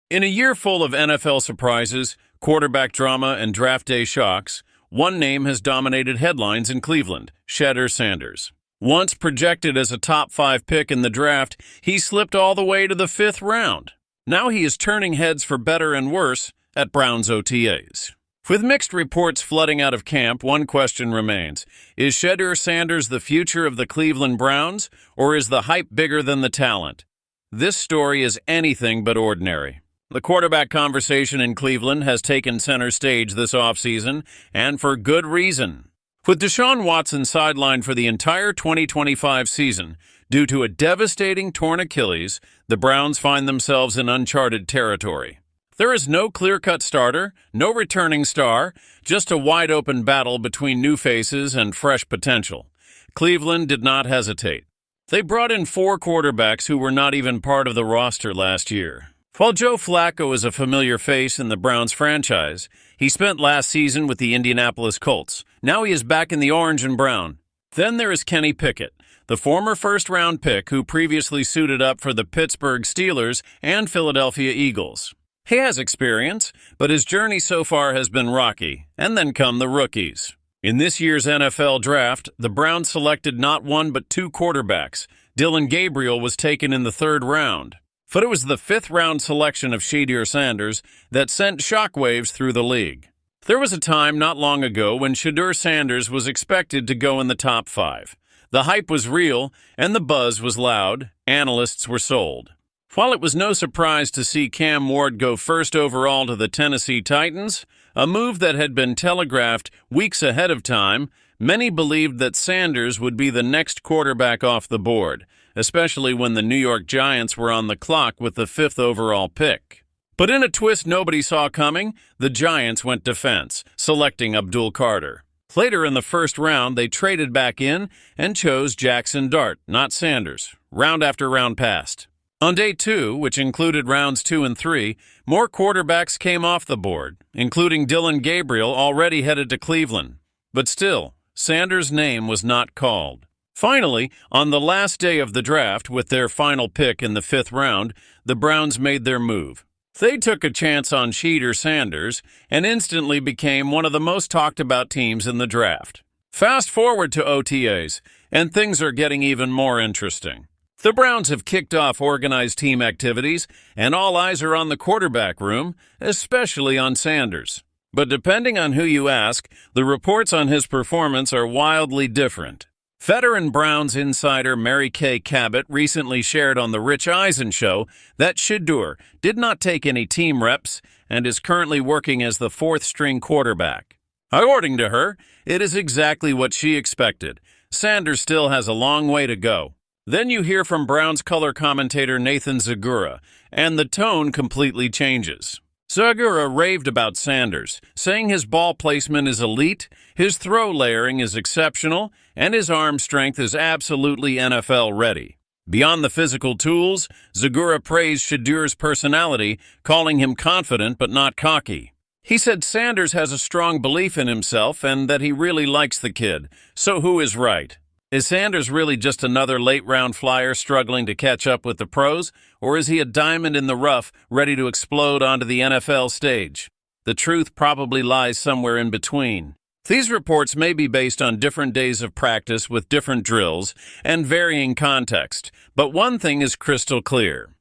In a year full of NFL surprises, quarterback drama, and draft day shocks, one name has dominated headlines in Cleveland: Shedeur Sanders. Once projected as a top 5 pick in the draft, he slipped all the way to the 5th round. Now he is turning heads for better and worse at Browns OTAs. With mixed reports flooding out of camp, one question remains: is Shedeur Sanders the future of the Cleveland Browns, or is the hype bigger than the talent? This story is anything but ordinary. The quarterback conversation in Cleveland has taken center stage this offseason, and for good reason. With Deshaun Watson sidelined for the entire 2025 season due to a devastating torn Achilles, the Browns find themselves in uncharted territory. There is no clear-cut starter, no returning star, just a wide-open battle between new faces and fresh potential. Cleveland did not hesitate. They brought in 4 quarterbacks who were not even part of the roster last year. While Joe Flacco is a familiar face in the Browns franchise, he spent last season with the Indianapolis Colts. Now he is back in the orange and brown. Then there is Kenny Pickett, the former first-round pick who previously suited up for the Pittsburgh Steelers and Philadelphia Eagles. He has experience, but his journey so far has been rocky, and then come the rookies. In this year's NFL draft, the Browns selected not 1 but 2 quarterbacks. Dillon Gabriel was taken in the 3rd round. But it was the 5th-round selection of Shedeur Sanders that sent shockwaves through the league. There was a time not long ago when Shedeur Sanders was expected to go in the top 5. The hype was real, and the buzz was loud. Analysts were sold. While it was no surprise to see Cam Ward go first overall to the Tennessee Titans, a move that had been telegraphed weeks ahead of time, many believed that Sanders would be the next quarterback off the board, especially when the New York Giants were on the clock with the 5th overall pick. But in a twist nobody saw coming, the Giants went defense, selecting Abdul Carter. Later in the 1st round, they traded back in and chose Jackson Dart, not Sanders. Round after round passed. On day 2, which included rounds 2 and 3, more quarterbacks came off the board, including Dillon Gabriel, already headed to Cleveland. But still, Sanders' name was not called. Finally, on the last day of the draft, with their final pick in the 5th round, the Browns made their move. They took a chance on Shedeur Sanders and instantly became one of the most talked about teams in the draft. Fast forward to OTAs, and things are getting even more interesting. The Browns have kicked off organized team activities, and all eyes are on the quarterback room, especially on Sanders. But depending on who you ask, the reports on his performance are wildly different. Veteran Browns insider Mary Kay Cabot recently shared on The Rich Eisen Show that Shedeur did not take any team reps and is currently working as the 4th-string quarterback. According to her, it is exactly what she expected. Sanders still has a long way to go. Then you hear from Browns color commentator Nathan Zegura, and the tone completely changes. Zegura raved about Sanders, saying his ball placement is elite, his throw layering is exceptional, and his arm strength is absolutely NFL ready. Beyond the physical tools, Zegura praised Shedeur's personality, calling him confident but not cocky. He said Sanders has a strong belief in himself and that he really likes the kid. So who is right? Is Sanders really just another late-round flyer struggling to catch up with the pros, or is he a diamond in the rough ready to explode onto the NFL stage? The truth probably lies somewhere in between. These reports may be based on different days of practice with different drills and varying context, but one thing is crystal clear.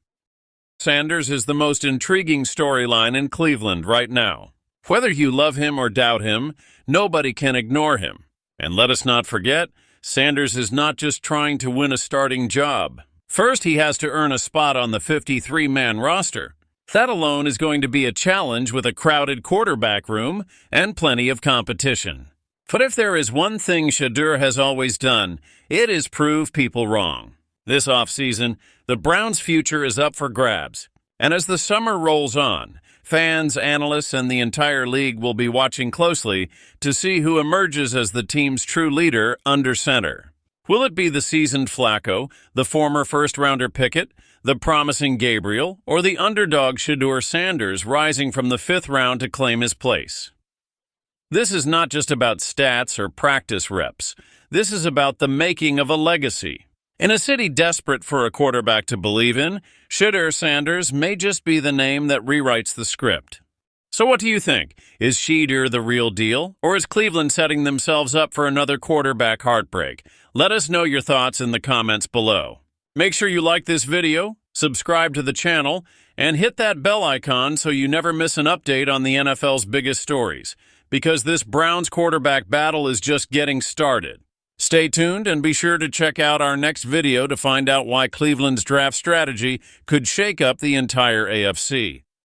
Sanders is the most intriguing storyline in Cleveland right now. Whether you love him or doubt him, nobody can ignore him. And let us not forget, Sanders is not just trying to win a starting job. First, he has to earn a spot on the 53-man roster. That alone is going to be a challenge with a crowded quarterback room and plenty of competition. But if there is one thing Shedeur has always done, it is prove people wrong. This offseason, the Browns' future is up for grabs. And as the summer rolls on, fans, analysts, and the entire league will be watching closely to see who emerges as the team's true leader under center. Will it be the seasoned Flacco, the former first-rounder Pickett, the promising Gabriel, or the underdog Shedeur Sanders rising from the 5th round to claim his place? This is not just about stats or practice reps. This is about the making of a legacy. In a city desperate for a quarterback to believe in, Shedeur Sanders may just be the name that rewrites the script. So what do you think? Is Shedeur the real deal? Or is Cleveland setting themselves up for another quarterback heartbreak? Let us know your thoughts in the comments below. Make sure you like this video, subscribe to the channel, and hit that bell icon so you never miss an update on the NFL's biggest stories, because this Browns quarterback battle is just getting started. Stay tuned and be sure to check out our next video to find out why Cleveland's draft strategy could shake up the entire AFC.